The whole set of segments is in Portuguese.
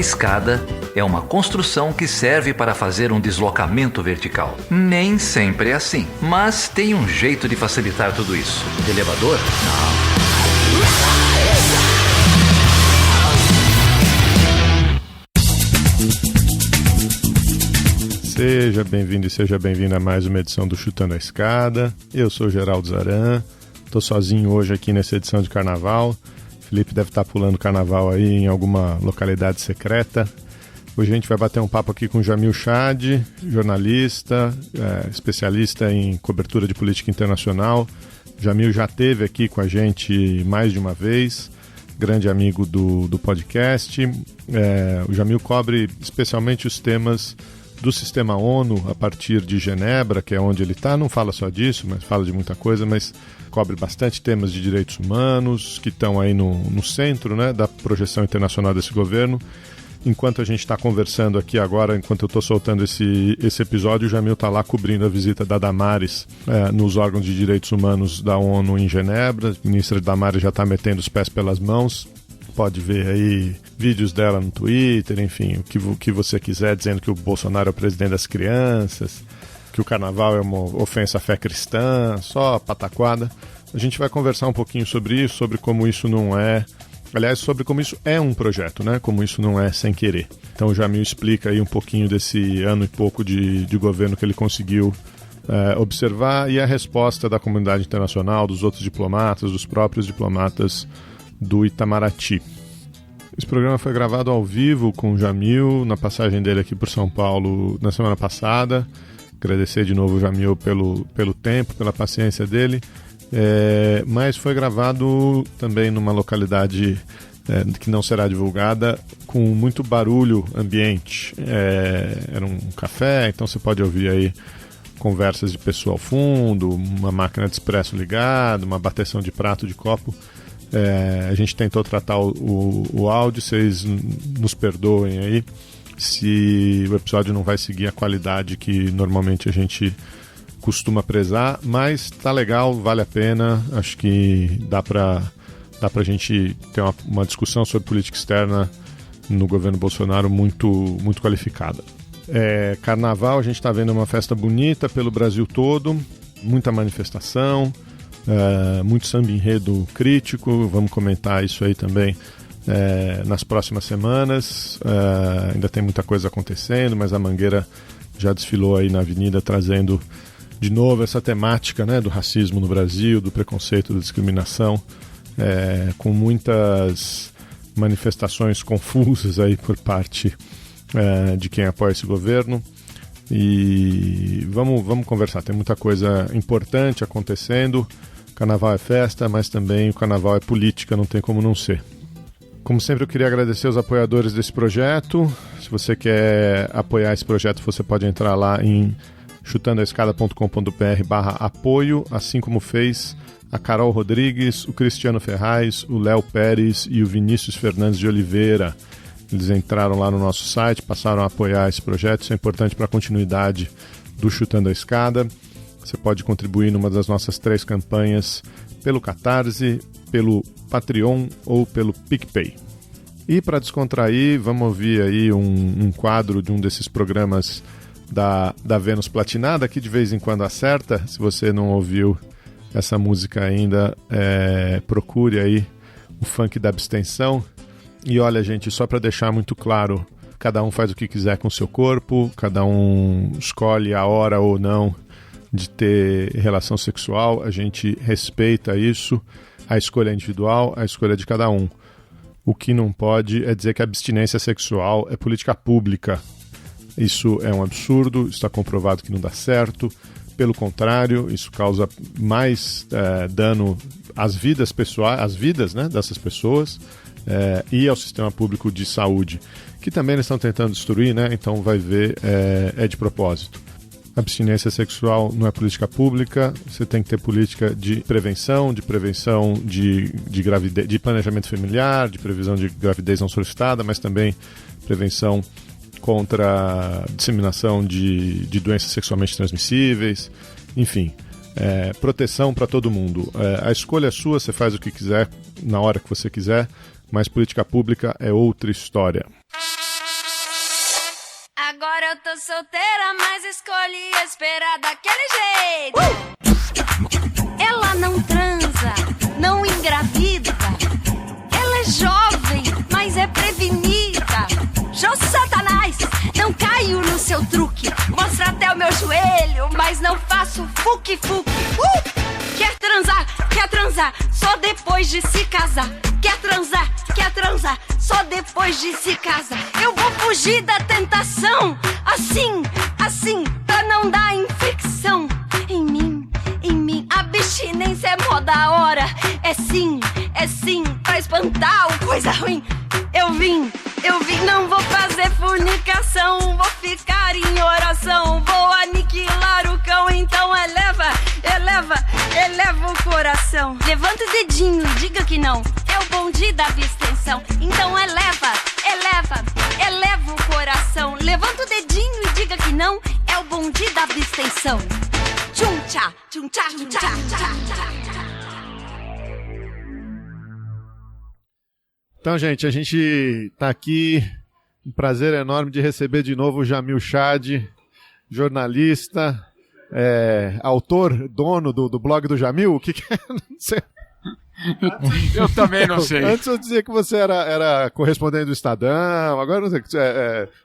escada é uma construção que serve para fazer um deslocamento vertical. Nem sempre é assim, mas tem um jeito de facilitar tudo isso. De elevador? Não. Seja bem-vindo e seja bem-vinda a mais uma edição do Chutando a Escada. Eu sou Geraldo Zaran, estou sozinho hoje aqui nessa edição de Carnaval. Felipe deve estar pulando Carnaval aí em alguma localidade secreta. Hoje a gente vai bater um papo aqui com Jamil Chad, jornalista, especialista em cobertura de política internacional. Jamil já esteve aqui com a gente mais de uma vez, grande amigo do podcast. O Jamil cobre especialmente os temas do sistema ONU a partir de Genebra, que é onde ele está. Não fala só disso, mas fala de muita coisa, mas cobre bastante temas de direitos humanos que estão aí no centro, né, da projeção internacional desse governo. Enquanto a gente está conversando aqui agora, enquanto eu estou soltando esse episódio, o Jamil está lá cobrindo a visita da Damares nos órgãos de direitos humanos da ONU em Genebra. A ministra Damares já está metendo os pés pelas mãos. Pode ver aí vídeos dela no Twitter, enfim, o que você quiser, dizendo que o Bolsonaro é o presidente das crianças, que o carnaval é uma ofensa à fé cristã, só pataquada. A gente vai conversar um pouquinho sobre isso, sobre como isso não é... Aliás, sobre como isso é um projeto, né? Como isso não é sem querer. Então o Jamil explica aí um pouquinho desse ano e pouco de governo que ele conseguiu observar e a resposta da comunidade internacional, dos outros diplomatas, dos próprios diplomatas do Itamaraty. Esse programa foi gravado ao vivo com o Jamil, na passagem dele aqui por São Paulo na semana passada. Agradecer de novo o Jamil pelo tempo, pela paciência dele. Mas foi gravado também numa localidade que não será divulgada, com muito barulho ambiente. Era um café, então você pode ouvir aí conversas de pessoa ao fundo, uma máquina de expresso ligada, uma bateção de prato, de copo. A gente tentou tratar o áudio, vocês nos perdoem aí se o episódio não vai seguir a qualidade que normalmente a gente costuma prezar, mas tá legal, vale a pena. Acho que dá pra gente ter uma discussão sobre política externa no governo Bolsonaro muito, muito qualificada. Carnaval, a gente está vendo uma festa bonita pelo Brasil todo, muita manifestação, muito samba enredo crítico. Vamos comentar isso aí também nas próximas semanas. Ainda tem muita coisa acontecendo, mas a Mangueira já desfilou aí na avenida trazendo de novo essa temática, né, do racismo no Brasil, do preconceito, da discriminação, com muitas manifestações confusas aí por parte de quem apoia esse governo. E vamos conversar, tem muita coisa importante acontecendo. O carnaval é festa, mas também o carnaval é política, não tem como não ser. Como sempre, eu queria agradecer os apoiadores desse projeto. Se você quer apoiar esse projeto, você pode entrar lá em chutandoaescada.com.br/apoio, assim como fez a Carol Rodrigues, o Cristiano Ferraz, o Léo Pérez e o Vinícius Fernandes de Oliveira. Eles entraram lá no nosso site, passaram a apoiar esse projeto. Isso é importante para a continuidade do Chutando a Escada. Você pode contribuir numa das nossas 3 campanhas pelo Catarse, pelo Patreon ou pelo PicPay. E para descontrair, vamos ouvir aí um quadro de um desses programas da Vênus Platinada, que de vez em quando acerta. Se você não ouviu essa música ainda, procure aí o funk da abstenção. E olha, gente, só para deixar muito claro, cada um faz o que quiser com o seu corpo, cada um escolhe a hora ou não de ter relação sexual, a gente respeita isso, a escolha é individual, a escolha é de cada um. O que não pode é dizer que a abstinência sexual é política pública. Isso é um absurdo, está comprovado que não dá certo. Pelo contrário, isso causa mais dano às vidas pessoais, às vidas, né, dessas pessoas, e ao sistema público de saúde, que também eles estão tentando destruir, né? Então vai ver, é de propósito. Abstinência sexual não é política pública, você tem que ter política de prevenção de gravidez, de planejamento familiar, de previsão de gravidez não solicitada, mas também prevenção contra a disseminação de doenças sexualmente transmissíveis, enfim, proteção para todo mundo. A escolha é sua, você faz o que quiser, na hora que você quiser, mas política pública é outra história. Tô solteira, mas escolhi esperar daquele jeito. Ela não transa, não engravida. Ela é jovem, mas é prevenida. Jô Satanás, não caio no seu truque. Mostra até o meu joelho, mas não faço fuque-fuque. Quer transar, só depois de se casar. Quer transar, só depois de se casar. Eu vou fugir da tentação, assim, pra não dar infecção. Em mim, abstinência é mó da hora. É sim, pra espantar o coisa ruim. Eu vim, não vou fazer fornicação. Vou ficar em oração, vou aniquilar o cão. Então eleva o coração. Levanta o dedinho, diga que não. É o bonde da abstenção. Então eleva o coração. Levanta o dedinho e diga que não. É o bonde da abstenção. Tchum-tchá, tchum-tchá, tchum-tchá, tchum-tchá. Então, gente, a gente tá aqui, um prazer enorme de receber de novo o Jamil Chad, jornalista, autor, dono do blog do Jamil. O que é? Não sei. Eu também não sei. Antes eu dizia que você era correspondente do Estadão, agora não sei,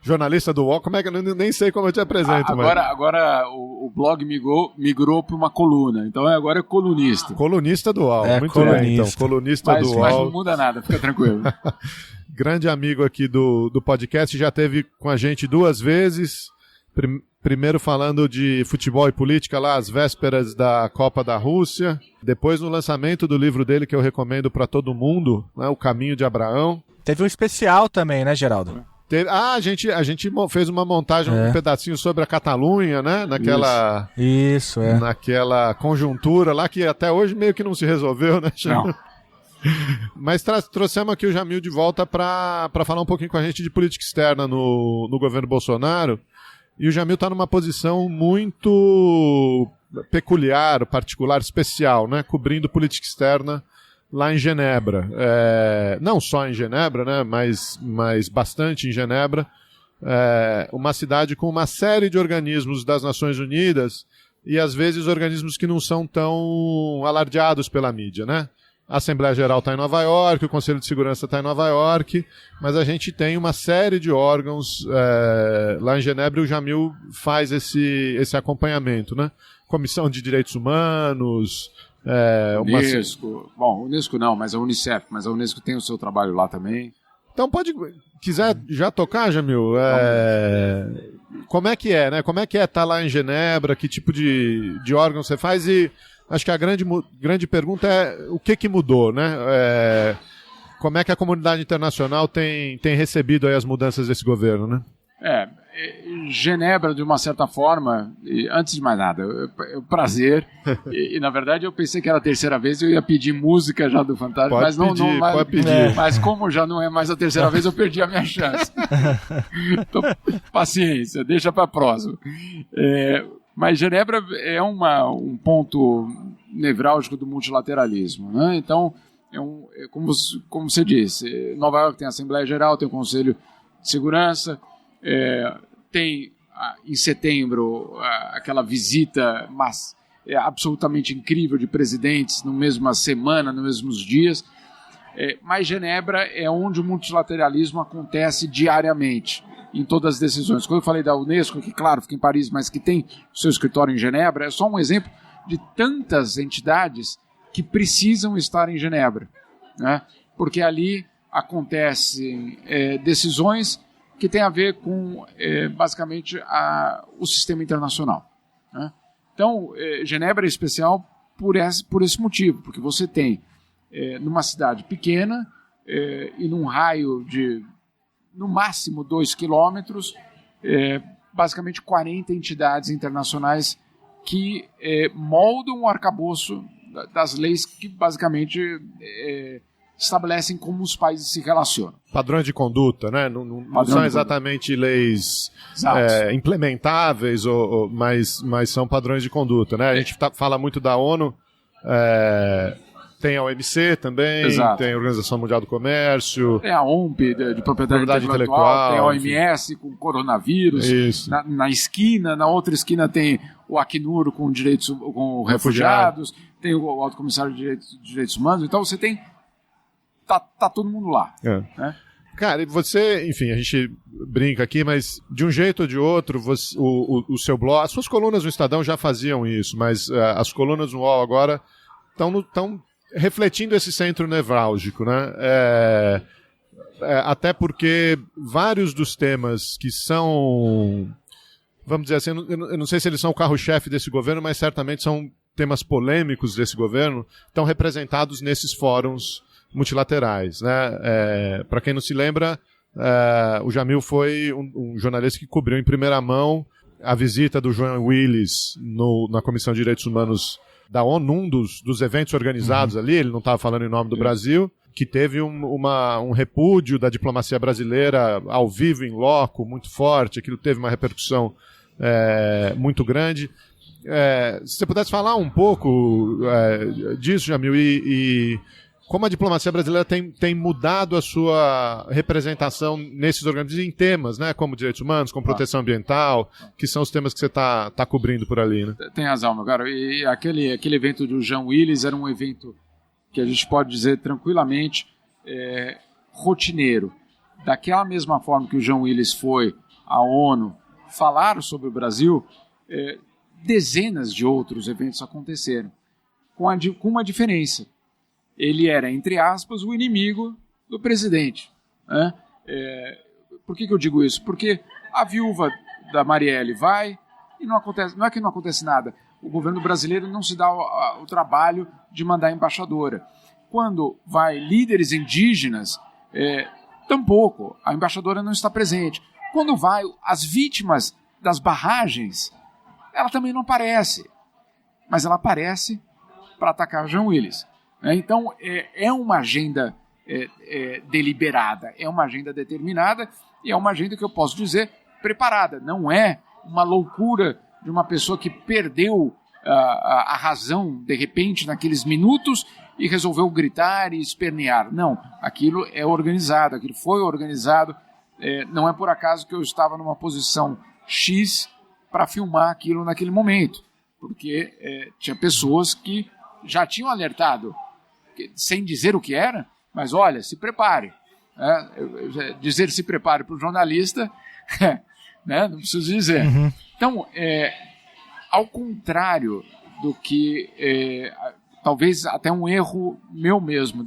jornalista do UOL, como é que eu nem sei como eu te apresento. Agora o blog migrou para uma coluna, então agora é colunista. Colunista do UOL, muito colunista. bem, então, colunista do UOL. Mas não muda nada, fica tranquilo. Grande amigo aqui do podcast, já esteve com a gente 2 vezes, primeiro falando de futebol e política lá às vésperas da Copa da Rússia, depois no lançamento do livro dele que eu recomendo para todo mundo, né, O Caminho de Abraão. Teve um especial também, né, Geraldo? A gente fez uma montagem, um pedacinho sobre a Catalunha, né, Isso. Naquela conjuntura lá que até hoje meio que não se resolveu, né? Não. Mas trouxemos aqui o Jamil de volta para falar um pouquinho com a gente de política externa no governo Bolsonaro. E o Jamil está numa posição muito peculiar, particular, especial, né? Cobrindo política externa lá em Genebra. Não só em Genebra, né? Mas bastante em Genebra. Uma cidade com uma série de organismos das Nações Unidas e, às vezes, organismos que não são tão alardeados pela mídia, né? A Assembleia Geral está em Nova York, o Conselho de Segurança está em Nova York, mas a gente tem uma série de órgãos lá em Genebra e o Jamil faz esse acompanhamento, né? Comissão de Direitos Humanos... Unesco, bom, Unesco não, mas a Unicef, mas a Unesco tem o seu trabalho lá também. Então quiser já tocar, Jamil, como é que é, né? Como é que estar lá em Genebra, que tipo de órgão você faz e... Acho que a grande pergunta é o que mudou, né? Como é que a comunidade internacional tem recebido aí as mudanças desse governo, né? Genebra, de uma certa forma, antes de mais nada, é um prazer. E, na verdade, eu pensei que era a terceira vez, eu ia pedir música já do Fantástico, pode pedir. Mas como já não é mais a terceira vez, eu perdi a minha chance. Então, paciência, deixa para a próxima. Mas Genebra é um ponto nevrálgico do multilateralismo, né? Então, como você disse, Nova York tem a Assembleia Geral, tem o Conselho de Segurança, tem em setembro aquela visita absolutamente incrível de presidentes na mesma semana, nos mesmos dias, mas Genebra é onde o multilateralismo acontece diariamente, em todas as decisões. Quando eu falei da Unesco, que claro, fica em Paris, mas que tem seu escritório em Genebra, é só um exemplo de tantas entidades que precisam estar em Genebra, né? Porque ali acontecem decisões que têm a ver com, basicamente, o sistema internacional, né? Então, Genebra é especial por esse motivo, porque você tem, numa cidade pequena e num raio de no máximo 2 quilômetros, basicamente 40 entidades internacionais que moldam o arcabouço das leis que basicamente estabelecem como os países se relacionam. Padrões de conduta, né? Não são exatamente leis implementáveis, mas são padrões de conduta, né? A gente fala muito da ONU, tem a OMC também, Exato. tem a Organização Mundial do Comércio. Tem a OMP de propriedade intelectual, tem a OMS com coronavírus. Isso. Na esquina, na outra esquina tem o Acnur com direitos com refugiados, tem o Alto Comissário de Direitos Humanos. Então você tem... Tá todo mundo lá. Né? Cara, e você, enfim, a gente brinca aqui, mas de um jeito ou de outro, o seu blog, as suas colunas no Estadão já faziam isso, mas as colunas no UOL agora estão refletindo esse centro nevrálgico, né? Até porque vários dos temas que são, vamos dizer assim, eu não sei se eles são o carro-chefe desse governo, mas certamente são temas polêmicos desse governo, estão representados nesses fóruns multilaterais, né? Para quem não se lembra, o Jamil foi um jornalista que cobriu em primeira mão a visita do João Willis na Comissão de Direitos Humanos da ONU, num dos eventos organizados ali, ele não estava falando em nome do Brasil, que teve um repúdio da diplomacia brasileira ao vivo, em loco, muito forte, aquilo teve uma repercussão muito grande. Se você pudesse falar um pouco disso, Jamil, e como a diplomacia brasileira tem mudado a sua representação nesses organismos em temas, né, como direitos humanos, como proteção ambiental, que são os temas que você está cobrindo por ali, né? Tem razão, meu caro. E aquele evento do Jean Willis era um evento que a gente pode dizer tranquilamente rotineiro. Daquela mesma forma que o Jean Willis foi à ONU falar sobre o Brasil, dezenas de outros eventos aconteceram, com uma diferença. Ele era, entre aspas, o inimigo do presidente. Né? Por que eu digo isso? Porque a viúva da Marielle vai e não é que não acontece nada. O governo brasileiro não se dá o trabalho de mandar embaixadora. Quando vai líderes indígenas, tampouco, a embaixadora não está presente. Quando vai as vítimas das barragens, ela também não aparece. Mas ela aparece para atacar Jean Willis. Então, é uma agenda deliberada, é uma agenda determinada e é uma agenda que eu posso dizer preparada. Não é uma loucura de uma pessoa que perdeu a razão, de repente, naqueles minutos e resolveu gritar e espernear. Não, aquilo é organizado, aquilo foi organizado. Não é por acaso que eu estava numa posição X para filmar aquilo naquele momento, porque tinha pessoas que já tinham alertado, sem dizer o que era, mas olha, se prepare. Dizer se prepare para o jornalista, né, não preciso dizer. Uhum. Então, ao contrário do que, talvez até um erro meu mesmo,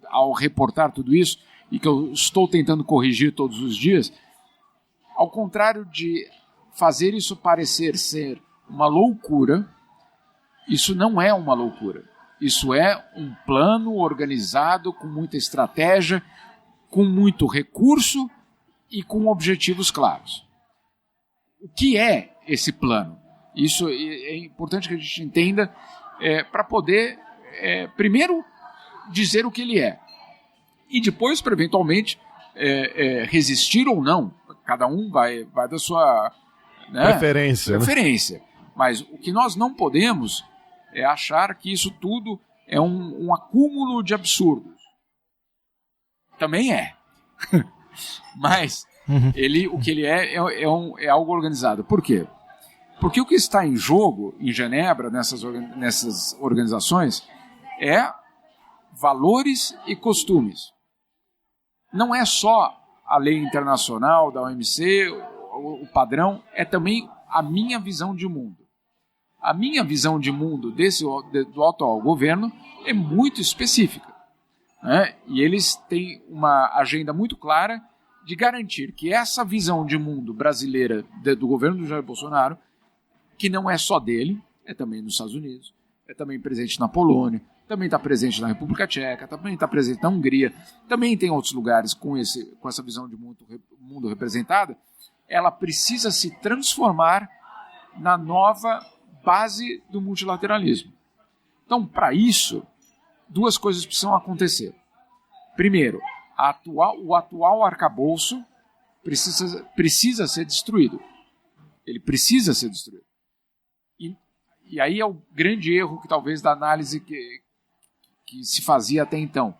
ao reportar tudo isso, e que eu estou tentando corrigir todos os dias, ao contrário de fazer isso parecer ser uma loucura, isso não é uma loucura. Isso é um plano organizado, com muita estratégia, com muito recurso e com objetivos claros. O que é esse plano? Isso é importante que a gente entenda para poder, primeiro, dizer o que ele é. E depois, para eventualmente, resistir ou não. Cada um vai da sua preferência. Mas o que nós não podemos é achar que isso tudo é um acúmulo de absurdos. Também é. Mas o que ele é algo organizado. Por quê? Porque o que está em jogo em Genebra, nessas organizações, é valores e costumes. Não é só a lei internacional da OMC, o padrão, é também a minha visão de mundo. A minha visão de mundo do atual governo é muito específica, né? E eles têm uma agenda muito clara de garantir que essa visão de mundo brasileira do governo do Jair Bolsonaro, que não é só dele, é também nos Estados Unidos, é também presente na Polônia, também está presente na República Tcheca, também está presente na Hungria, também tem outros lugares com essa visão de mundo representada, ela precisa se transformar na nova base do multilateralismo. Então, para isso, duas coisas precisam acontecer. Primeiro, o atual arcabouço precisa ser destruído. Ele precisa ser destruído. E aí é o grande erro, que talvez, da análise que que se fazia até então.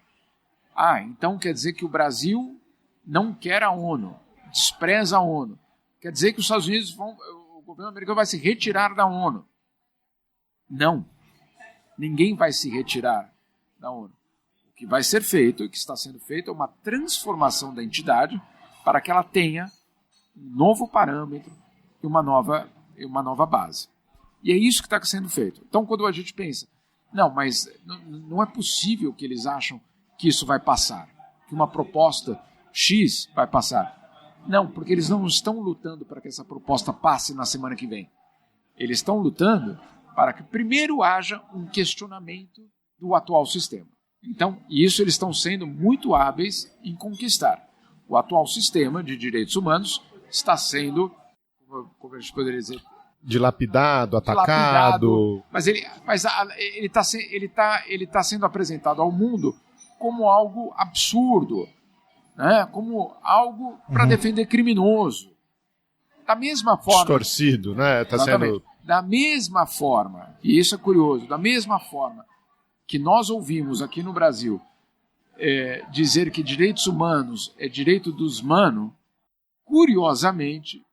Então quer dizer que o Brasil não quer a ONU, despreza a ONU. Quer dizer que os Estados Unidos o governo americano vai se retirar da ONU. Não. Ninguém vai se retirar da ONU. O que vai ser feito, e que está sendo feito, é uma transformação da entidade para que ela tenha um novo parâmetro e uma nova base. E é isso que está sendo feito. Então, quando a gente pensa, não, mas não é possível que eles acham que isso vai passar, que uma proposta X vai passar. Não, porque eles não estão lutando para que essa proposta passe na semana que vem. Eles estão lutando para que primeiro haja um questionamento do atual sistema. Então, isso eles estão sendo muito hábeis em conquistar. O atual sistema de direitos humanos está sendo, como a gente poderia dizer, dilapidado, atacado. Mas ele está sendo apresentado ao mundo como algo absurdo, né? Como algo para defender criminoso. Da mesma forma... Distorcido, né? Tá sendo... Da mesma forma, e isso é curioso, da mesma forma que nós ouvimos aqui no Brasil dizer que direitos humanos é direito dos mano, curiosamente,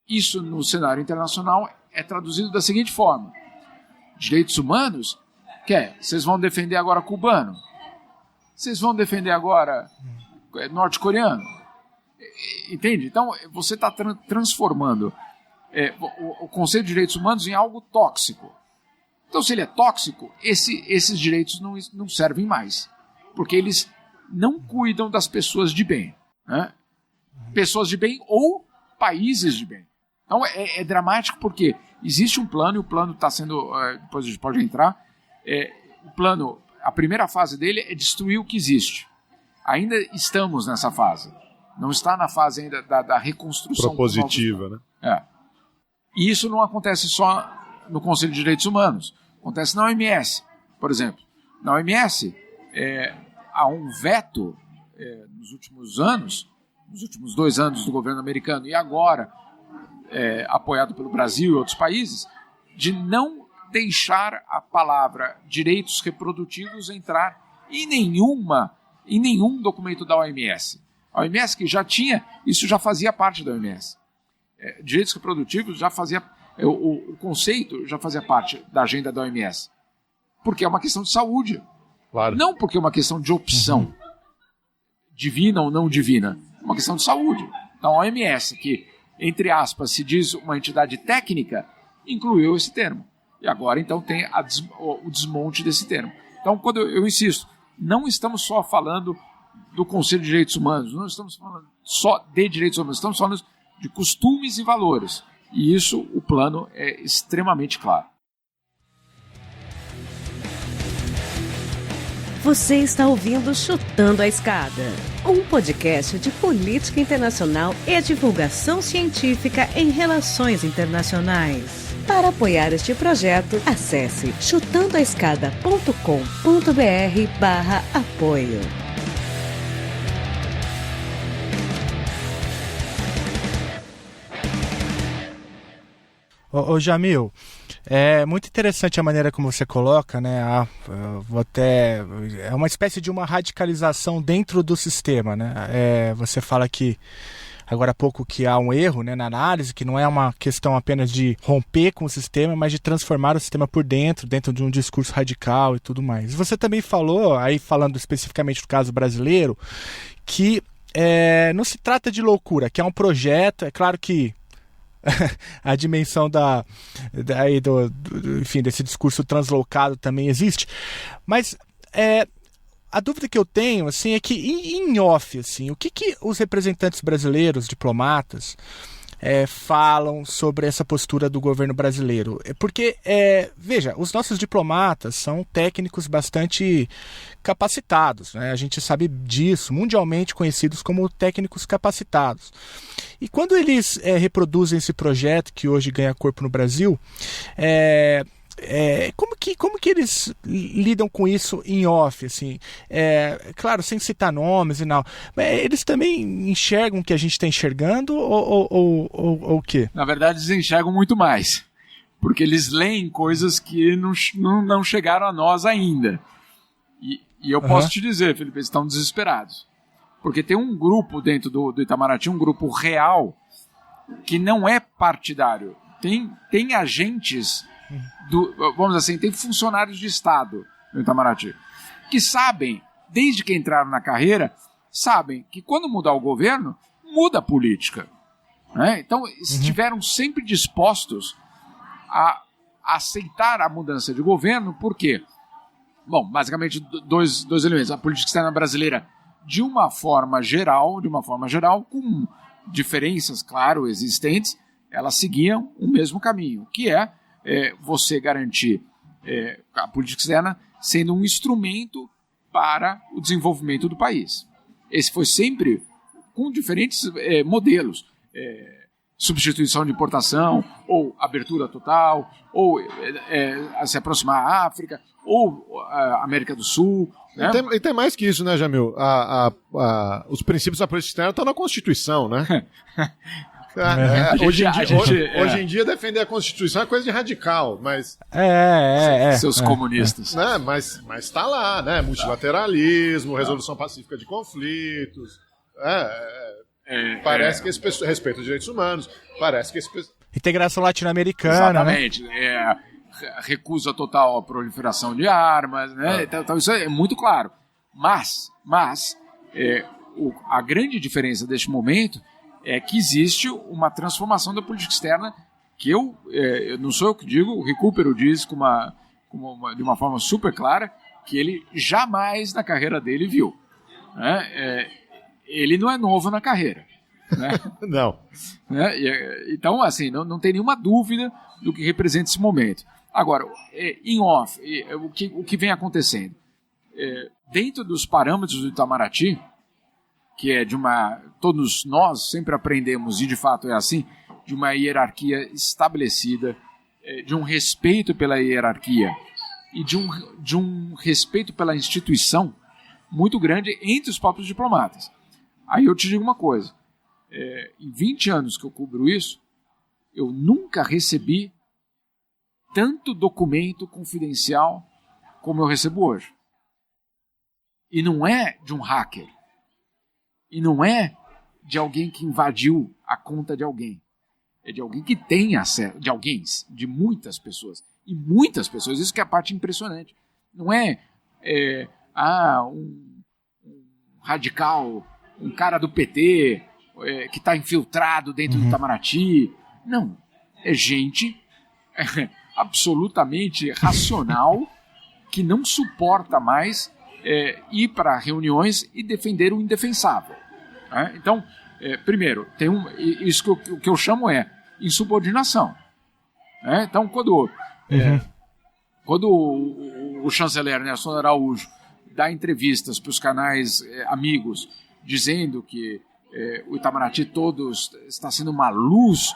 isso no cenário internacional é traduzido da seguinte forma: direitos humanos, vocês vão defender agora cubano? Vocês vão defender agora norte-coreano? Entende? Então, você está transformando o conceito de direitos humanos em algo tóxico. Então, se ele é tóxico, esses direitos não servem mais, porque eles não cuidam das pessoas de bem, né? Pessoas de bem ou países de bem. Então, é dramático porque existe um plano, e o plano está sendo... depois a gente pode entrar. O plano, a primeira fase dele é destruir o que existe. Ainda estamos nessa fase. Não está na fase ainda da reconstrução. Propositiva, né? E isso não acontece só no Conselho de Direitos Humanos. Acontece na OMS, por exemplo. Na OMS, há um veto nos últimos anos, nos últimos 2 anos do governo americano, e agora apoiado pelo Brasil e outros países, de não deixar a palavra direitos reprodutivos entrar em nenhum documento da OMS. A OMS que já tinha, isso já fazia parte da OMS. Direitos reprodutivos já fazia, o conceito já fazia parte da agenda da OMS. Porque é uma questão de saúde. Claro. Não porque é uma questão de opção, divina ou não divina. É uma questão de saúde. Então a OMS, que, entre aspas, se diz uma entidade técnica, incluiu esse termo. E agora, então, tem o desmonte desse termo. Então, quando eu insisto, não estamos só falando do Conselho de Direitos Humanos, não estamos falando só de direitos humanos, estamos falando de costumes e valores. E isso, o plano é extremamente claro. Você está ouvindo Chutando a Escada, um podcast de política internacional e divulgação científica em relações internacionais. Para apoiar este projeto, acesse chutandoaescada.com.br/apoio. Ô Jamil, é muito interessante a maneira como você coloca, né? É uma espécie de uma radicalização dentro do sistema, né? Você fala que, agora há pouco, que há um erro, né, na análise, que não é uma questão apenas de romper com o sistema, mas de transformar o sistema por dentro de um discurso radical e tudo mais. Você também falou, aí falando especificamente do caso brasileiro, que não se trata de loucura, que é um projeto, é claro que a dimensão enfim, desse discurso translocado também existe, mas a dúvida que eu tenho, assim, é que em off, assim, o que os representantes brasileiros, diplomatas, falam sobre essa postura do governo brasileiro? Porque, veja, os nossos diplomatas são técnicos bastante capacitados, né? A gente sabe disso, mundialmente conhecidos como técnicos capacitados. E quando eles reproduzem esse projeto que hoje ganha corpo no Brasil, como que eles lidam com isso em off, assim? Claro, sem citar nomes e não. Eles também enxergam o que a gente está enxergando ou o quê? Na verdade, eles enxergam muito mais, porque eles leem coisas que não chegaram a nós ainda. E eu posso te dizer, Felipe, eles estão desesperados. Porque tem um grupo dentro do Itamaraty, um grupo real, que não é partidário. Tem agentes, vamos dizer assim, tem funcionários de Estado no Itamaraty, que sabem, desde que entraram na carreira, sabem que quando mudar o governo, muda a política. Né? Então, estiveram sempre dispostos a aceitar a mudança de governo, por quê? Bom, basicamente dois elementos. A política externa brasileira, de uma forma geral, com diferenças, claro, existentes, elas seguiam o mesmo caminho, que é você garantir a política externa sendo um instrumento para o desenvolvimento do país. Esse foi sempre com diferentes modelos. Substituição de importação, ou abertura total, ou se aproximar à África, ou à América do Sul. Né? E tem mais que isso, né, Jamil? Os princípios da política externa estão na Constituição, né? Hoje em dia defender a Constituição é coisa de radical, mas... Seus comunistas. Né? Mas está lá, né? Multilateralismo, resolução pacífica de conflitos... Parece que esse pessoal respeita os direitos humanos, parece que esse pessoal... Integração latino-americana, exatamente, né? Recusa total à proliferação de armas, né? Então isso é muito claro. Mas a grande diferença deste momento é que existe uma transformação da política externa que não sou eu que digo, o Recupero diz de uma forma super clara que ele jamais na carreira dele viu. Né? Ele não é novo na carreira. Né? Não. Então, assim, não tem nenhuma dúvida do que representa esse momento. Agora, em off, o que vem acontecendo? Dentro dos parâmetros do Itamaraty, que é todos nós sempre aprendemos, e de fato é assim, de uma hierarquia estabelecida, de um respeito pela hierarquia e de um respeito pela instituição muito grande entre os próprios diplomatas. Aí eu te digo uma coisa, em 20 anos que eu cubro isso, eu nunca recebi tanto documento confidencial como eu recebo hoje. E não é de um hacker, e não é de alguém que invadiu a conta de alguém, é de alguém que tem acesso, de muitas pessoas, e muitas pessoas, isso que é a parte impressionante. Não é um radical, um cara do PT que está infiltrado dentro do Itamaraty. Não. É gente absolutamente racional que não suporta mais ir para reuniões e defender o indefensável. Né? Então, primeiro, tem isso que eu chamo insubordinação. Né? Então, quando o chanceler Nelson Araújo dá entrevistas para os canais amigos, dizendo que o Itamaraty todo está sendo uma luz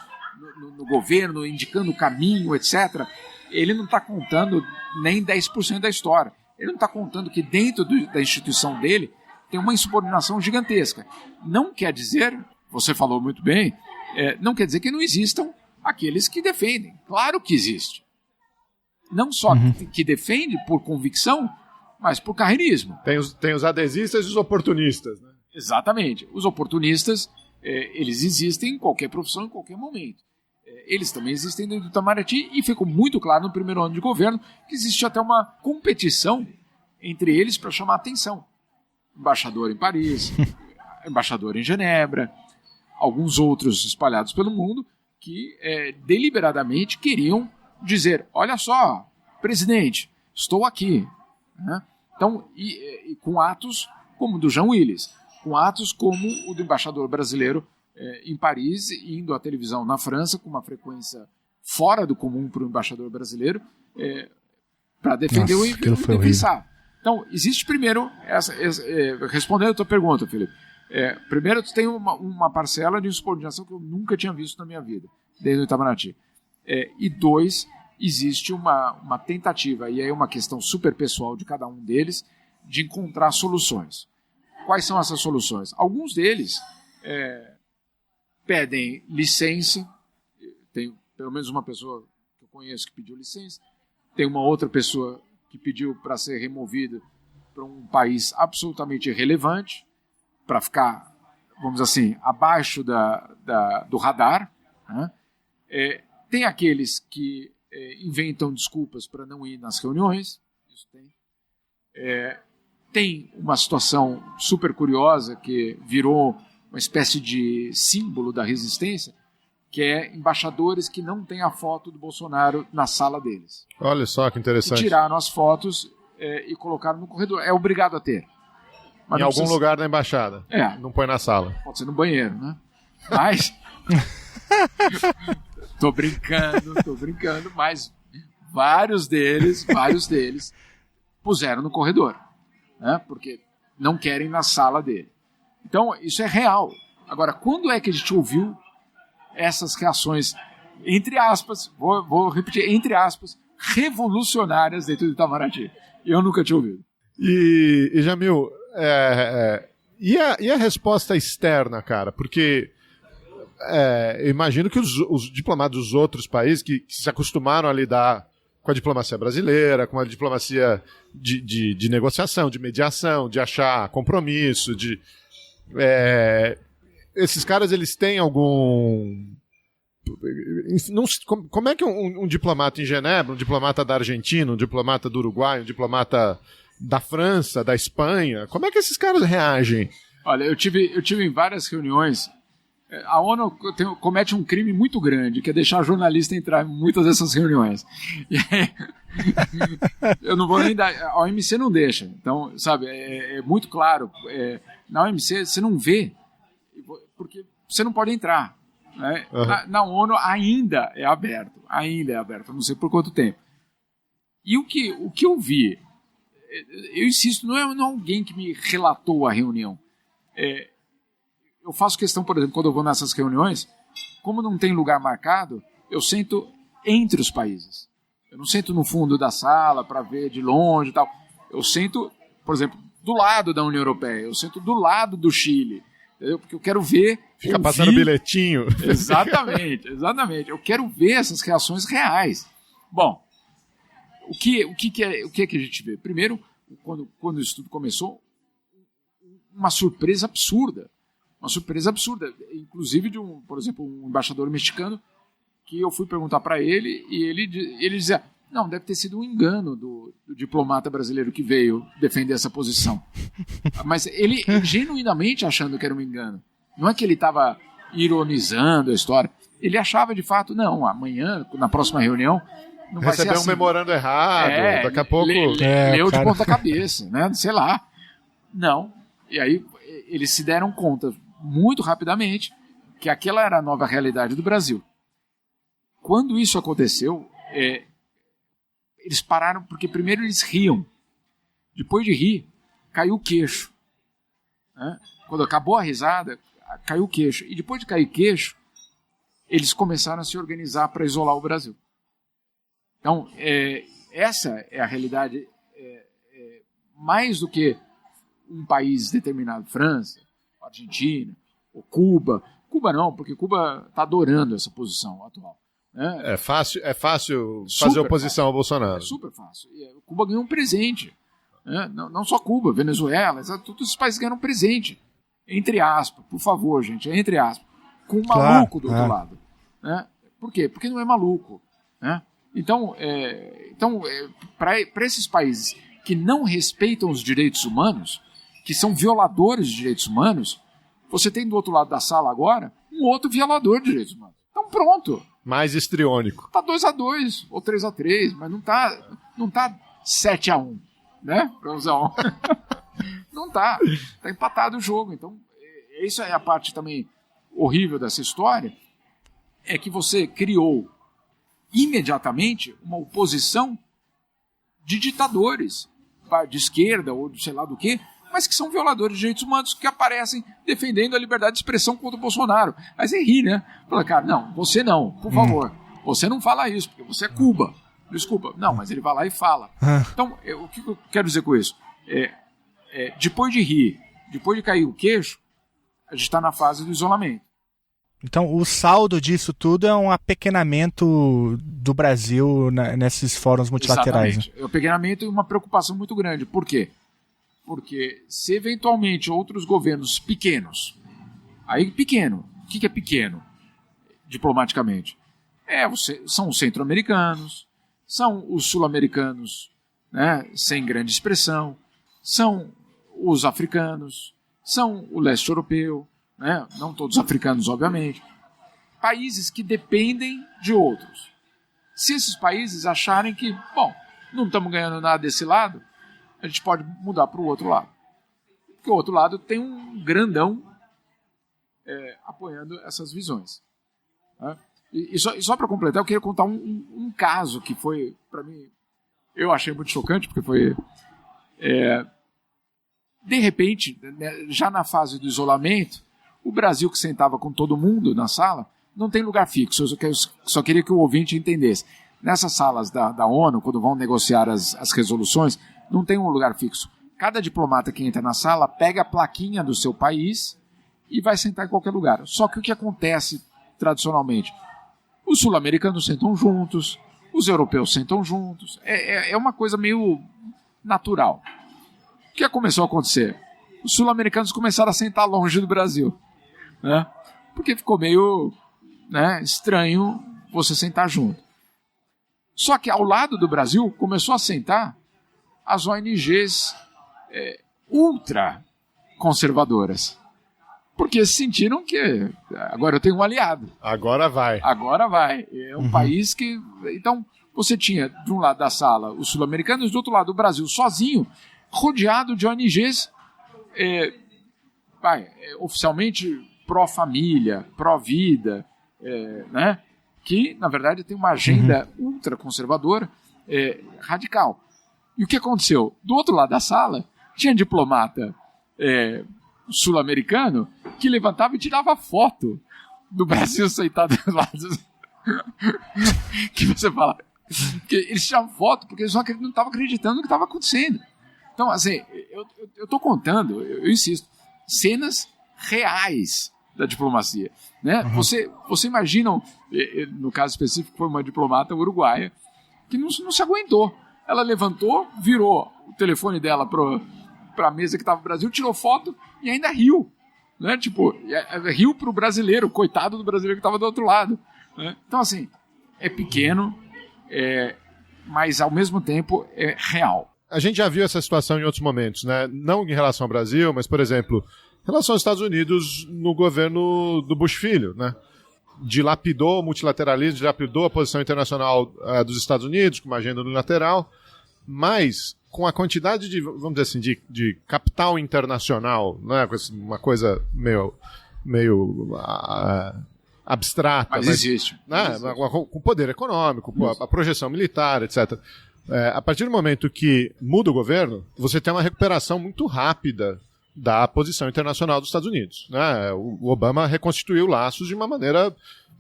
no governo, indicando o caminho, etc., ele não está contando nem 10% da história. Ele não está contando que dentro da instituição dele tem uma insubordinação gigantesca. Não quer dizer, você falou muito bem, não quer dizer que não existam aqueles que defendem. Claro que existe. Não só que defende por convicção, mas por carreirismo. Tem os adesistas e os oportunistas, né? Exatamente. Os oportunistas, eles existem em qualquer profissão, em qualquer momento. Eles também existem dentro do Itamaraty e ficou muito claro no primeiro ano de governo que existe até uma competição entre eles para chamar a atenção. Embaixador em Paris, embaixador em Genebra, alguns outros espalhados pelo mundo que deliberadamente queriam dizer, olha só, presidente, estou aqui. Né? Então, e com atos como o do Jean Willis, com atos como o do embaixador brasileiro em Paris, indo à televisão na França com uma frequência fora do comum para o embaixador brasileiro para defender o indefensável. Então, existe primeiro, respondendo a tua pergunta, Felipe, primeiro tu tem uma parcela de insubordinação que eu nunca tinha visto na minha vida, desde o Itamaraty. E dois, existe uma tentativa, e aí é uma questão super pessoal de cada um deles, de encontrar soluções. Quais são essas soluções? Alguns deles pedem licença, tem pelo menos uma pessoa que eu conheço que pediu licença, tem uma outra pessoa que pediu para ser removido para um país absolutamente irrelevante, para ficar, vamos dizer assim, abaixo do radar, né? Tem aqueles que inventam desculpas para não ir nas reuniões, isso tem. Tem uma situação super curiosa que virou uma espécie de símbolo da resistência, que é embaixadores que não têm a foto do Bolsonaro na sala deles. Olha só que interessante. E tiraram as fotos e colocaram no corredor. É obrigado a ter. Mas em algum lugar da embaixada. Não põe na sala. Pode ser no banheiro, né? Mas... Tô brincando, mas vários deles puseram no corredor, né? Porque não querem na sala dele. Então, isso é real. Agora, quando é que a gente ouviu essas reações, entre aspas, vou repetir, entre aspas, revolucionárias dentro do Itamaraty? Eu nunca tinha ouvido. E Jamil, e a resposta externa, cara? Porque eu imagino que os diplomatas dos outros países que se acostumaram a lidar com a diplomacia brasileira, com a diplomacia de negociação, de mediação, de achar compromisso, esses caras, eles têm algum... Como é que um diplomata em Genebra, um diplomata da Argentina, um diplomata do Uruguai, um diplomata da França, da Espanha, como é que esses caras reagem? Olha, eu tive em várias reuniões. A ONU comete um crime muito grande, que é deixar jornalista entrar em muitas dessas reuniões. E aí, eu não vou nem dar... A OMC não deixa. Então, sabe, é muito claro. Na OMC, você não vê, porque você não pode entrar. Né? Uhum. Na ONU ainda é aberto, não sei por quanto tempo. E o que eu vi, eu insisto, não é alguém que me relatou a reunião. Eu faço questão, por exemplo, quando eu vou nessas reuniões, como não tem lugar marcado, eu sento entre os países. Eu não sento no fundo da sala para ver de longe e tal. Eu sento, por exemplo, do lado da União Europeia, eu sento do lado do Chile, entendeu? Porque eu quero ver... Fica passando bilhetinho. Exatamente. Eu quero ver essas reações reais. Bom, o que a gente vê? Primeiro, quando isso tudo começou, uma surpresa absurda. Inclusive por exemplo, um embaixador mexicano, que eu fui perguntar para ele, e ele dizia, não, deve ter sido um engano do diplomata brasileiro que veio defender essa posição. Mas ele genuinamente achando que era um engano. Não é que ele estava ironizando a história. Ele achava de fato, não, amanhã, na próxima reunião, não vai ser assim. Recebeu um memorando errado, daqui a pouco... Leu de ponta cabeça, né? Sei lá. Não. E aí eles se deram conta muito rapidamente que aquela era a nova realidade do Brasil. Quando isso aconteceu, eles pararam, porque primeiro eles riam. Depois de rir, caiu o queixo. Né? Quando acabou a risada, caiu o queixo. E depois de cair o queixo, eles começaram a se organizar para isolar o Brasil. Então, essa é a realidade, mais do que um país determinado, França, Argentina, ou Cuba. Cuba não, porque Cuba está adorando essa posição atual. Né? É fácil fazer oposição ao Bolsonaro. É super fácil. Cuba ganhou um presente. Né? Não só Cuba, Venezuela, todos os países ganharam um presente. Entre aspas, por favor, gente, entre aspas. Com um maluco do outro lado. Né? Por quê? Porque não é maluco. Né? Então para esses países que não respeitam os direitos humanos, que são violadores de direitos humanos, você tem do outro lado da sala agora um outro violador de direitos humanos. Então pronto. Mais histriônico. Tá 2-2 ou 3-3, mas não tá 7-1, né? Pra usar um. Não tá. Tá empatado o jogo. Então, isso é a parte também horrível dessa história, é que você criou imediatamente uma oposição de ditadores, de esquerda ou de sei lá do quê, mas que são violadores de direitos humanos, que aparecem defendendo a liberdade de expressão contra o Bolsonaro. Aí você ri, né? Fala, cara, não, você não, por favor. Você não fala isso, porque você é Cuba. Desculpa. Não, mas ele vai lá e fala. Então, o que eu quero dizer com isso? Depois de rir, depois de cair o queixo, a gente está na fase do isolamento. Então, o saldo disso tudo é um apequenamento do Brasil nesses fóruns multilaterais. Exatamente. É um apequenamento e uma preocupação muito grande. Por quê? Porque se eventualmente outros governos pequenos, aí pequeno, o que é pequeno diplomaticamente? São os centro-americanos, são os sul-americanos, né, sem grande expressão, são os africanos, são o leste europeu, né, não todos africanos, obviamente, países que dependem de outros. Se esses países acharem que, bom, não estamos ganhando nada desse lado, a gente pode mudar para o outro lado. Porque o outro lado tem um grandão apoiando essas visões. Né? E só para completar, eu queria contar um caso que foi, para mim, eu achei muito chocante, porque foi... de repente, né, já na fase do isolamento, o Brasil, que sentava com todo mundo na sala, não tem lugar fixo. Eu só queria que o ouvinte entendesse. Nessas salas da ONU, quando vão negociar as resoluções, não tem um lugar fixo. Cada diplomata que entra na sala pega a plaquinha do seu país e vai sentar em qualquer lugar. Só que o que acontece tradicionalmente? Os sul-americanos sentam juntos, os europeus sentam juntos. É uma coisa meio natural. O que começou a acontecer? Os sul-americanos começaram a sentar longe do Brasil, né? Porque ficou meio, né, estranho você sentar junto. Só que ao lado do Brasil começou a sentar as ONGs ultra conservadoras. Porque sentiram que agora eu tenho um aliado. Agora vai. Agora vai. É um país que... Então, você tinha, de um lado da sala, os sul-americanos, do outro lado, o Brasil sozinho, rodeado de ONGs oficialmente pró-família, pró-vida, né? Que, na verdade, tem uma agenda ultraconservadora, radical. E o que aconteceu? Do outro lado da sala, tinha diplomata sul-americano que levantava e tirava foto do Brasil sentado do lado. Que você fala... Que eles tiravam foto porque eles não estavam acreditando no que estava acontecendo. Então, assim, eu estou contando, eu insisto, cenas reais da diplomacia. Né? Você imagina, no caso específico, foi uma diplomata uruguaia que não se aguentou. Ela levantou, virou o telefone dela para a mesa que estava no Brasil, tirou foto e ainda riu. Né? Tipo, riu para o brasileiro, coitado do brasileiro que estava do outro lado. Né? Então, assim, é pequeno, mas ao mesmo tempo é real. A gente já viu essa situação em outros momentos, né? Não em relação ao Brasil, mas, por exemplo, em relação aos Estados Unidos no governo do Bush Filho, né? Dilapidou o multilateralismo, dilapidou a posição internacional dos Estados Unidos, com uma agenda unilateral, mas com a quantidade de, vamos dizer assim, de capital internacional, né? Uma coisa meio abstrata. Mas existe. Né? Com poder econômico, a projeção militar, etc. A partir do momento que muda o governo, você tem uma recuperação muito rápida da posição internacional dos Estados Unidos. Né? O Obama reconstituiu laços de uma maneira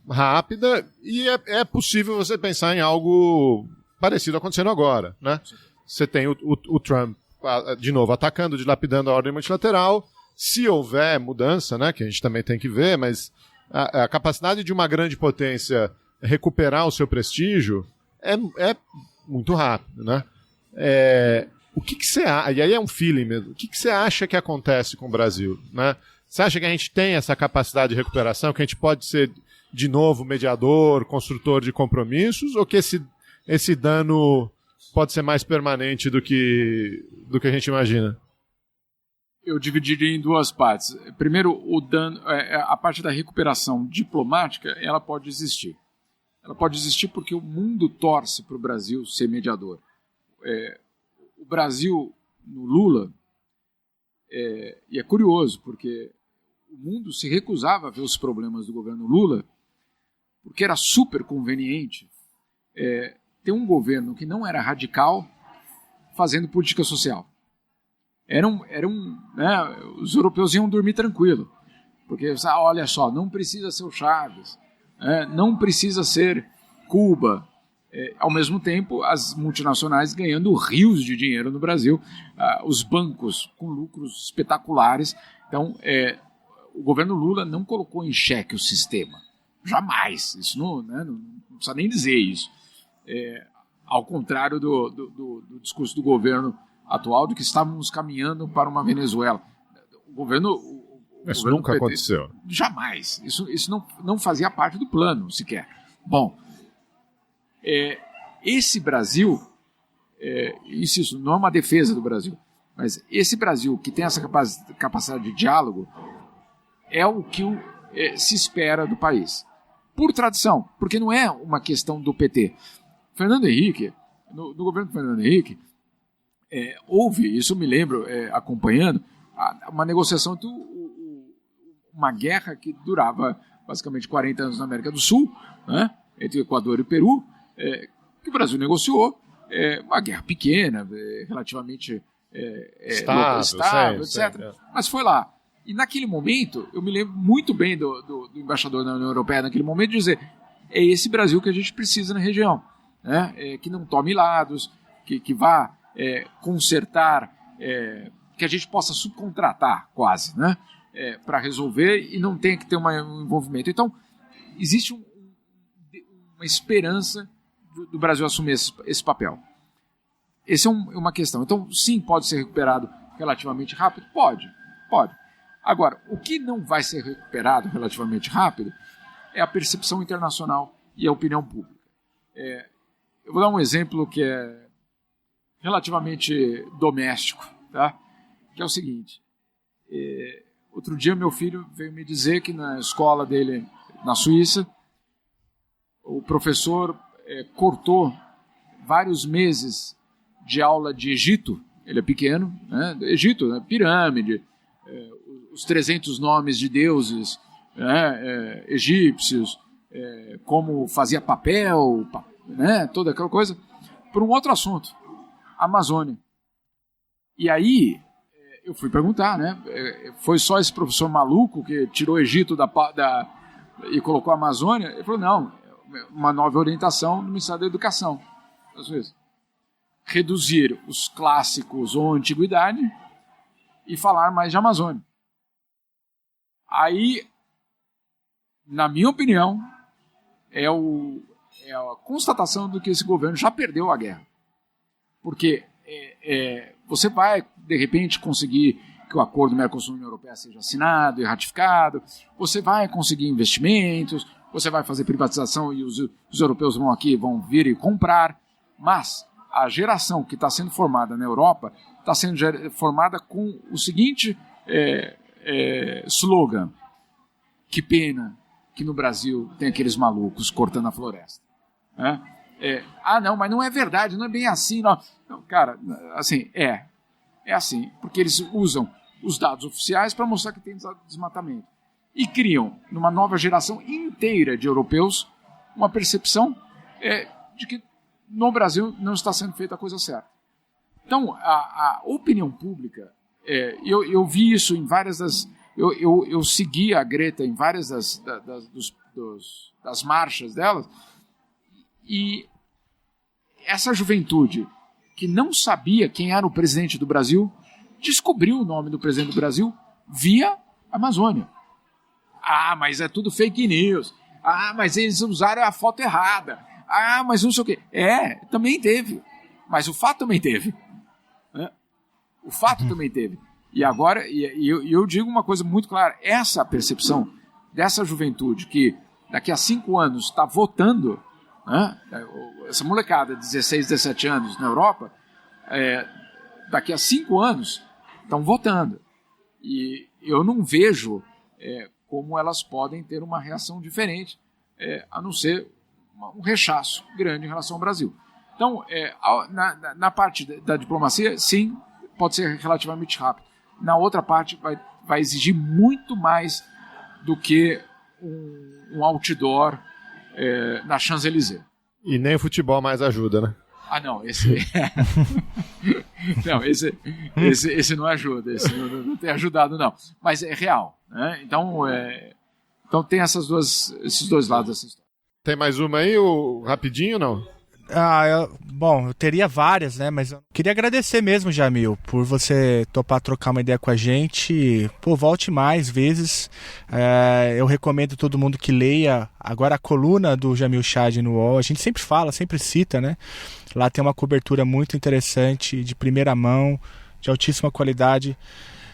rápida e é possível você pensar em algo parecido acontecendo agora. Né? Você tem o Trump, de novo, atacando, dilapidando a ordem multilateral. Se houver mudança, né, que a gente também tem que ver, mas a capacidade de uma grande potência recuperar o seu prestígio é muito rápido, né? O que você acha? E aí é um feeling mesmo. O que você acha que acontece com o Brasil, né? Você acha que a gente tem essa capacidade de recuperação, que a gente pode ser de novo mediador, construtor de compromissos, ou que esse dano pode ser mais permanente do que a gente imagina? Eu dividiria em duas partes. Primeiro, o dano, a parte da recuperação diplomática, ela pode existir. Ela pode existir porque o mundo torce para o Brasil ser mediador. O Brasil, no Lula, e é curioso, porque o mundo se recusava a ver os problemas do governo Lula, porque era super conveniente ter um governo que não era radical fazendo política social. Né, os europeus iam dormir tranquilo, porque, olha só, não precisa ser o Chaves, não precisa ser Cuba. Ao mesmo tempo, as multinacionais ganhando rios de dinheiro no Brasil, os bancos com lucros espetaculares. Então, o governo Lula não colocou em xeque o sistema. Jamais. Isso não precisa nem dizer isso. Ao contrário do discurso do governo atual de que estávamos caminhando para uma Venezuela. O governo Isso nunca PT, aconteceu. Jamais. Isso não fazia parte do plano sequer. Bom, esse Brasil, insisto, não é uma defesa do Brasil, mas esse Brasil que tem essa capacidade de diálogo é o que se espera do país. Por tradição, porque não é uma questão do PT. Fernando Henrique, no governo do Fernando Henrique, houve, isso eu me lembro acompanhando, uma negociação entre uma guerra que durava basicamente 40 anos na América do Sul, né, entre o Equador e o Peru, que o Brasil negociou, uma guerra pequena, relativamente estável, etc. Mas foi lá. E naquele momento, eu me lembro muito bem do embaixador da União Europeia naquele momento dizer, é esse Brasil que a gente precisa na região, né, que não tome lados, que vá consertar, que a gente possa subcontratar quase, né, para resolver e não tenha que ter um envolvimento. Então, existe uma esperança do Brasil assumir esse papel. Essa é uma questão. Então, sim, pode ser recuperado relativamente rápido? Pode. Agora, o que não vai ser recuperado relativamente rápido é a percepção internacional e a opinião pública. Eu vou dar um exemplo que é relativamente doméstico, tá? Que é o seguinte. Outro dia meu filho veio me dizer que na escola dele, na Suíça, o professor cortou vários meses de aula de Egito. Ele é pequeno, né? Egito, né? Pirâmide, os 300 nomes de deuses egípcios, como fazia papel, né? Toda aquela coisa, por um outro assunto, Amazônia. E aí eu fui perguntar, né? Foi só esse professor maluco que tirou o Egito e colocou a Amazônia? Ele falou, não, uma nova orientação do Ministério da Educação. Às vezes, reduzir os clássicos ou a antiguidade e falar mais de Amazônia. Aí, na minha opinião, é a constatação de que esse governo já perdeu a guerra. Porque você vai, de repente, conseguir que o acordo Mercosul-União Europeia seja assinado e ratificado, você vai conseguir investimentos, você vai fazer privatização e os europeus vão vir e comprar, mas a geração que está sendo formada na Europa está sendo formada com o seguinte slogan: que pena que no Brasil tem aqueles malucos cortando a floresta. Não, mas não é verdade, não é bem assim. Não, cara, assim, é assim, porque eles usam os dados oficiais para mostrar que tem desmatamento. E criam, numa nova geração inteira de europeus, uma percepção de que no Brasil não está sendo feita a coisa certa. Então, a opinião pública, eu vi isso em várias das... Eu segui a Greta em várias das marchas delas, e essa juventude que não sabia quem era o presidente do Brasil, descobriu o nome do presidente do Brasil via Amazônia. Mas é tudo fake news. Mas eles usaram a foto errada. Mas não sei o quê. Também teve. Mas o fato também teve. O fato também teve. E agora, eu digo uma coisa muito clara, essa percepção dessa juventude que daqui a 5 anos está votando, essa molecada de 16, 17 anos na Europa, daqui a 5 anos estão votando. E eu não vejo como elas podem ter uma reação diferente, a não ser um rechaço grande em relação ao Brasil. Então, na parte da diplomacia, sim, pode ser relativamente rápido. Na outra parte, vai exigir muito mais do que um outdoor na Champs-Élysées. E nem o futebol mais ajuda, né? Não, esse não ajuda, esse não tem ajudado, não. Mas é real, né? Então tem esses dois lados dessa história. Tem mais uma aí, rapidinho ou não? Eu teria várias, né? Mas eu queria agradecer mesmo, Jamil, por você topar trocar uma ideia com a gente. Pô, volte mais vezes. Eu recomendo todo mundo que leia agora a coluna do Jamil Chad no UOL. A gente sempre fala, sempre cita, né? Lá tem uma cobertura muito interessante, de primeira mão, de altíssima qualidade,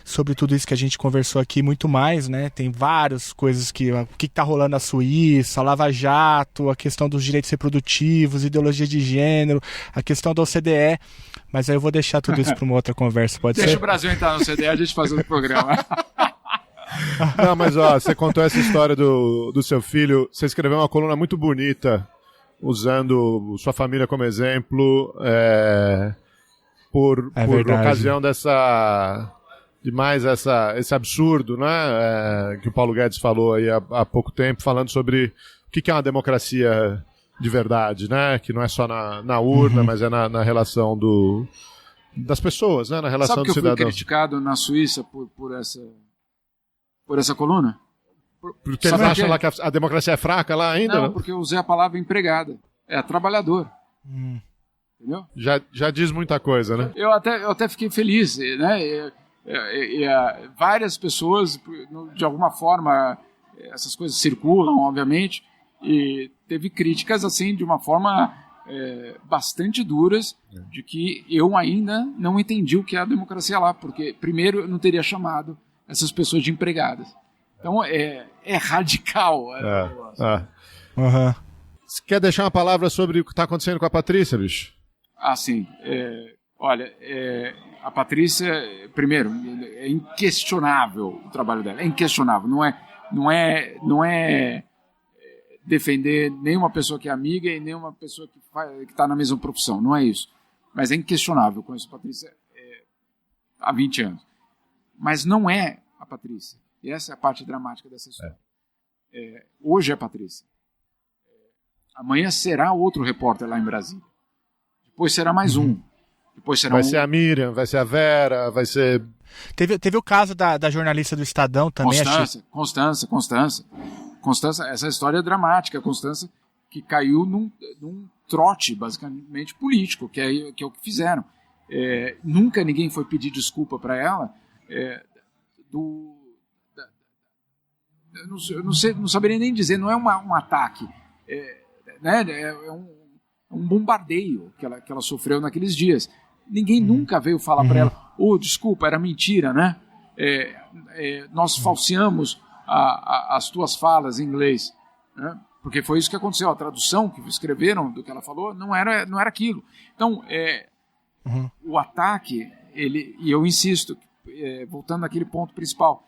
sobre tudo isso que a gente conversou aqui, muito mais, né? Tem várias coisas o que está rolando na Suíça, a Lava Jato, a questão dos direitos reprodutivos, ideologia de gênero, a questão da OCDE, mas aí eu vou deixar tudo isso para uma outra conversa, pode ser? Deixa o Brasil entrar na OCDE, a gente faz outro programa. Não, mas você contou essa história do seu filho, você escreveu uma coluna muito bonita, usando sua família como exemplo, por ocasião esse absurdo, né, que o Paulo Guedes falou aí há pouco tempo, falando sobre o que é uma democracia de verdade, né, que não é só na urna, mas é na relação das pessoas, né, na relação dos cidadãos. Sabe que eu fui criticado na Suíça por essa coluna? Porque eles acham lá que a democracia é fraca lá ainda? Não, porque eu usei a palavra empregada. É trabalhador. Entendeu? Já diz muita coisa, né? Eu até fiquei feliz, né? Várias pessoas, de alguma forma, essas coisas circulam, obviamente, e teve críticas, assim, de uma forma bastante duras, de que eu ainda não entendi o que é a democracia lá, porque, primeiro, eu não teria chamado essas pessoas de empregadas. Então, é radical. Você quer deixar uma palavra sobre o que está acontecendo com a Patrícia, bicho? Sim. Olha, a Patrícia, primeiro, é inquestionável o trabalho dela. É inquestionável. Não é defender nenhuma pessoa que é amiga e nenhuma pessoa que está na mesma profissão. Não é isso. Mas é inquestionável. Eu conheço a Patrícia há 20 anos. Mas não é a Patrícia. E essa é a parte dramática dessa história. Hoje é a Patrícia. Amanhã será outro repórter lá em Brasília. Depois será mais um. Depois será vai ser a Miriam, vai ser a Vera, vai ser... Teve o caso da jornalista do Estadão também. Constância, essa história é dramática. Constância que caiu num trote, basicamente, político, que é o que fizeram. Nunca ninguém foi pedir desculpa para ela eu não saberia nem dizer, não é um ataque, né? É um bombardeio que ela sofreu naqueles dias. Ninguém nunca veio falar para ela, desculpa, era mentira, né? Nós falseamos as tuas falas em inglês, né? Porque foi isso que aconteceu. A tradução que escreveram do que ela falou não era aquilo. Então, o ataque, e eu insisto, voltando àquele ponto principal,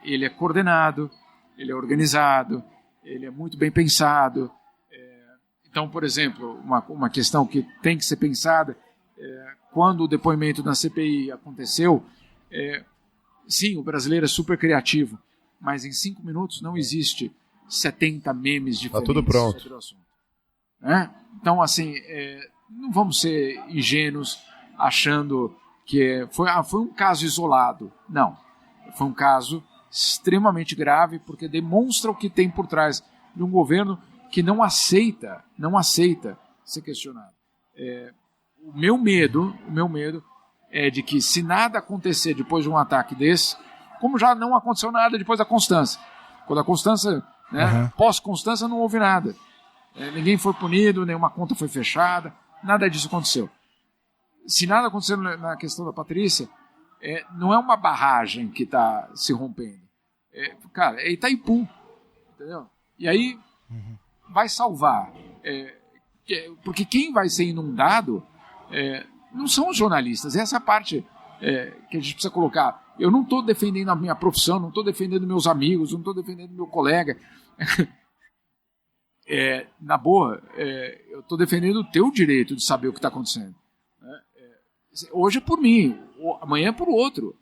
ele é coordenado, ele é organizado, ele é muito bem pensado. Então, por exemplo, uma questão que tem que ser pensada, quando o depoimento na CPI aconteceu, sim, o brasileiro é super criativo, mas em 5 minutos não existe 70 memes diferentes. Está tudo pronto. Sobre o assunto. Então, assim, não vamos ser ingênuos achando que foi um caso isolado. Não, foi um caso extremamente grave, porque demonstra o que tem por trás de um governo que não aceita ser questionado. O meu medo é de que, se nada acontecer depois de um ataque desse, como já não aconteceu nada depois da Constância. Quando a Constância, pós-Constância, não houve nada. Ninguém foi punido, nenhuma conta foi fechada, nada disso aconteceu. Se nada acontecer na questão da Patrícia, não é uma barragem que está se rompendo. Cara, é Itaipu, entendeu? E aí vai salvar. Porque quem vai ser inundado não são os jornalistas. Essa é a parte que a gente precisa colocar. Eu não estou defendendo a minha profissão, não estou defendendo meus amigos, não estou defendendo meu colega. Na boa, eu estou defendendo o teu direito de saber o que está acontecendo. Hoje é por mim, amanhã é por outro.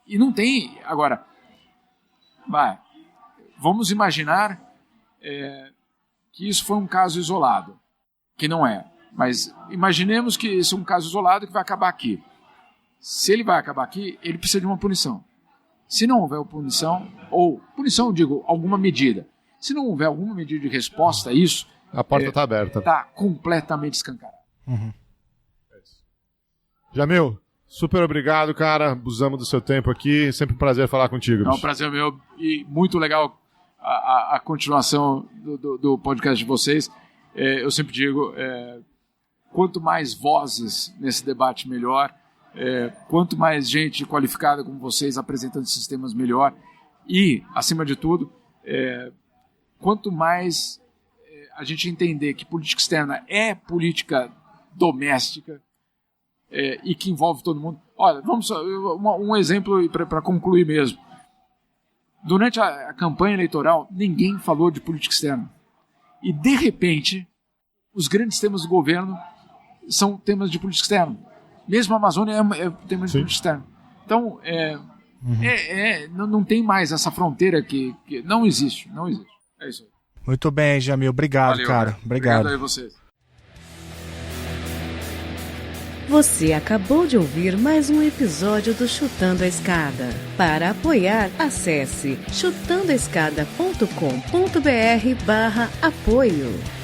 E não tem... Agora, vamos imaginar que isso foi um caso isolado, que não é. Mas imaginemos que isso é um caso isolado que vai acabar aqui. Se ele vai acabar aqui, ele precisa de uma punição. Se não houver punição, eu digo, alguma medida. Se não houver alguma medida de resposta a isso, A porta está aberta. Está completamente escancarada. Jamil, super obrigado, cara. Abusamos do seu tempo aqui. Sempre um prazer falar contigo. É um prazer meu e muito legal a continuação do podcast de vocês. Eu sempre digo, quanto mais vozes nesse debate, melhor. Quanto mais gente qualificada como vocês apresentando sistemas, melhor. E, acima de tudo, quanto mais a gente entender que política externa é política doméstica e que envolve todo mundo. Olha, vamos um exemplo para concluir mesmo. Durante a campanha eleitoral, ninguém falou de política externa. E, de repente, os grandes temas do governo são temas de política externa. Mesmo a Amazônia é tema de política externa. Então, não tem mais essa fronteira que não existe. Não existe. É isso aí. Muito bem, Jamil. Obrigado, Valeu, cara. Obrigado aí a vocês. Você acabou de ouvir mais um episódio do Chutando a Escada. Para apoiar, acesse chutandoaescada.com.br/apoio.